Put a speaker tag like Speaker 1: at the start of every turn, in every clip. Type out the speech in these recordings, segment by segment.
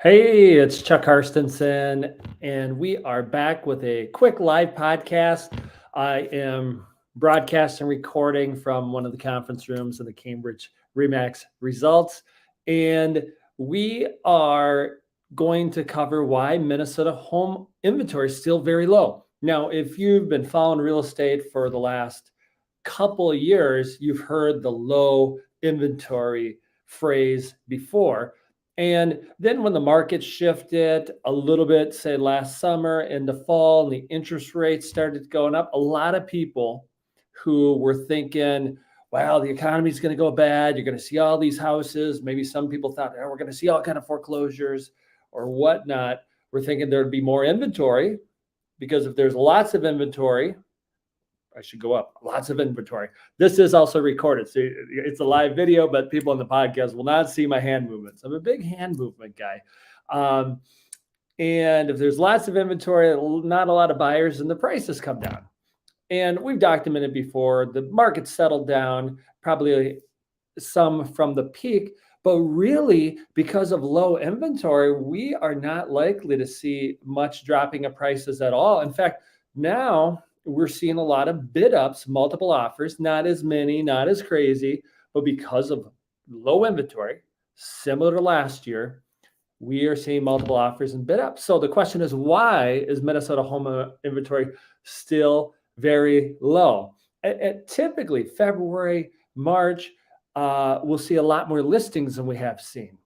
Speaker 1: Hey, it's Chuck Karstensen, and we are back with a quick live podcast. I am broadcasting, recording from one of the conference rooms in the Cambridge Remax Results, and we are going to cover why Minnesota home inventory is still very low. Now, if you've been following real estate for the last couple of years, you've heard the low inventory phrase before. And then when the market shifted a little bit, say last summer into fall, and the interest rates started going up, a lot of people who were thinking, wow, the economy's going to go bad. You're going to see all these houses. Maybe some people thought, oh, we're going to see all kind of foreclosures or whatnot. We're thinking there'd be more inventory because if there's lots of inventory, I should go up. Lots of inventory. This is also recorded. So it's a live video, but people on the podcast will not see my hand movements. I'm a big hand movement guy. And if there's lots of inventory, not a lot of buyers, and the prices come down. And we've documented before, the market settled down, probably some from the peak, but really because of low inventory, we are not likely to see much dropping of prices at all. In fact, now we're seeing a lot of bid ups, multiple offers, not as many, not as crazy, but because of low inventory, similar to last year, we are seeing multiple offers and bid ups. So the question is, why is Minnesota home inventory still very low? At typically February, March, we'll see a lot more listings than we have seen.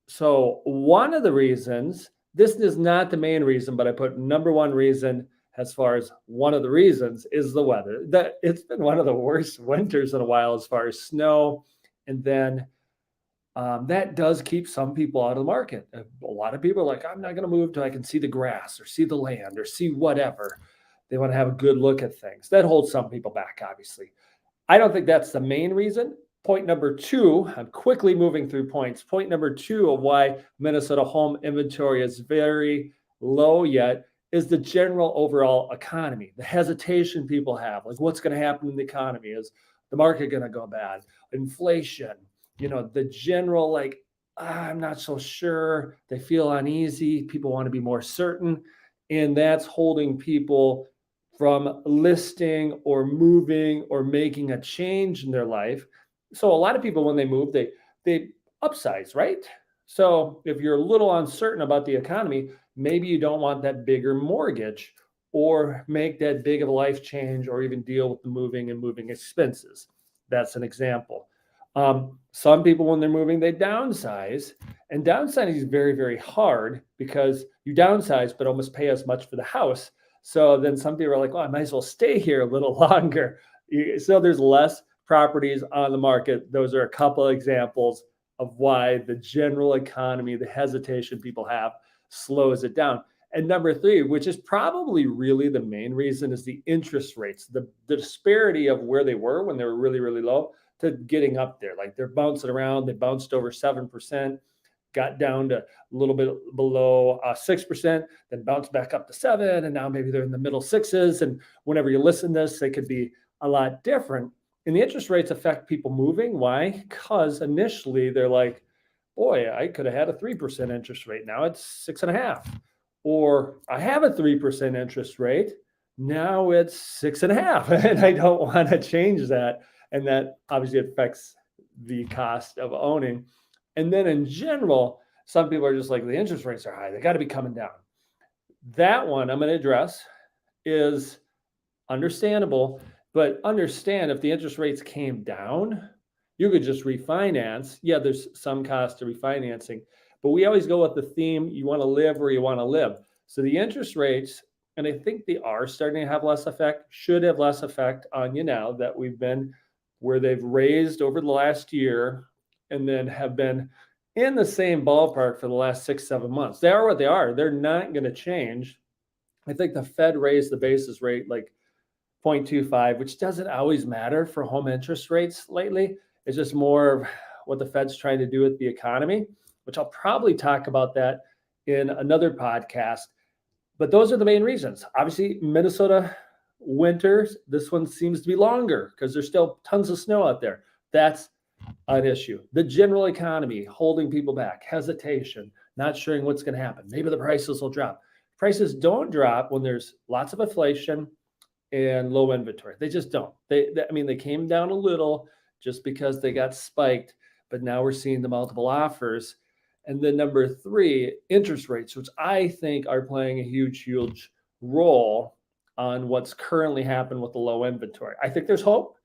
Speaker 1: So one of the reasons, this is not the main reason, but I put number one reason as far as one of the reasons is the weather. That it's been one of the worst winters in a while as far as snow. And then that does keep some people out of the market. A lot of people are like, I'm not going to move till I can see the grass or see the land or see whatever. They want to have a good look at things. That holds some people back, obviously. I don't think that's the main reason. Point number two, I'm quickly moving through points. Point number two of why Minnesota home inventory is very low yet is the general overall economy, the hesitation people have, like what's going to happen in the economy? Is the market going to go bad? Inflation, the general like, I'm not so sure. They feel uneasy. People want to be more certain. And that's holding people from listing or moving or making a change in their life. So a lot of people, when they move, they upsize, right? So if you're a little uncertain about the economy, maybe you don't want that bigger mortgage or make that big of a life change or even deal with the moving and moving expenses. That's an example. Some people, when they're moving, they downsize, and downsizing is very, very hard because you downsize but almost pay as much for the house. So then some people are like, well, I might as well stay here a little longer. So there's less properties on the market. Those are a couple of examples of why the general economy, the hesitation people have, slows it down. And number three, which is probably really the main reason, is the interest rates, the disparity of where they were when they were really, really low to getting up there. Like they're bouncing around. They bounced over 7%, got down to a little bit below 6%, then bounced back up to 7%, and now maybe they're in the middle sixes. And whenever you listen to this, they could be a lot different. And the interest rates affect people moving. Why? Because initially they're like, boy, I could have had a 3% interest rate. Now it's 6.5%. Or I have a 3% interest rate. Now it's 6.5%. And I don't want to change that. And that obviously affects the cost of owning. And then in general, some people are just like, the interest rates are high. They got to be coming down. That one I'm going to address is understandable. But understand, if the interest rates came down, you could just refinance. Yeah, there's some cost to refinancing, but we always go with the theme, you want to live where you want to live. So the interest rates, and I think they are starting to have less effect, should have less effect on you now that we've been where they've raised over the last year and then have been in the same ballpark for the last 6-7 months. They are what they are. They're not going to change. I think the Fed raised the basis rate like 0.25, which doesn't always matter for home interest rates lately. It's just more of what the Fed's trying to do with the economy, which I'll probably talk about that in another podcast. But those are the main reasons. Obviously, Minnesota winters, this one seems to be longer because there's still tons of snow out there. That's an issue. The general economy holding people back, hesitation, not sure what's going to happen. Maybe the prices will drop. Prices don't drop when there's lots of inflation and low inventory. They just don't. I mean, they came down a little just because they got spiked, but now we're seeing the multiple offers. And then number three, interest rates, which I think are playing a huge role on what's currently happened with the low inventory. I think there's hope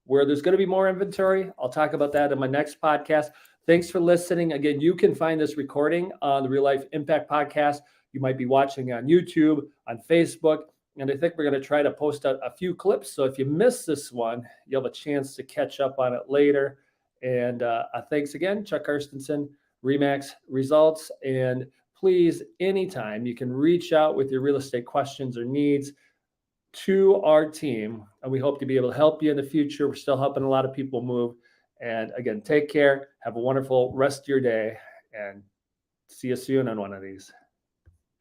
Speaker 1: where there's going to be more inventory. I'll talk about that in my next podcast. Thanks for listening. Again, you can find this recording on the Real Life Impact Podcast. You might be watching on YouTube, on Facebook, and I think we're going to try to post a few clips. So if you missed this one, you'll have a chance to catch up on it later. And thanks again, Chuck Karstensen, RE/MAX Results. And please, anytime you can reach out with your real estate questions or needs to our team, and we hope to be able to help you in the future. We're still helping a lot of people move. And again, take care. Have a wonderful rest of your day, and see you soon on one of these.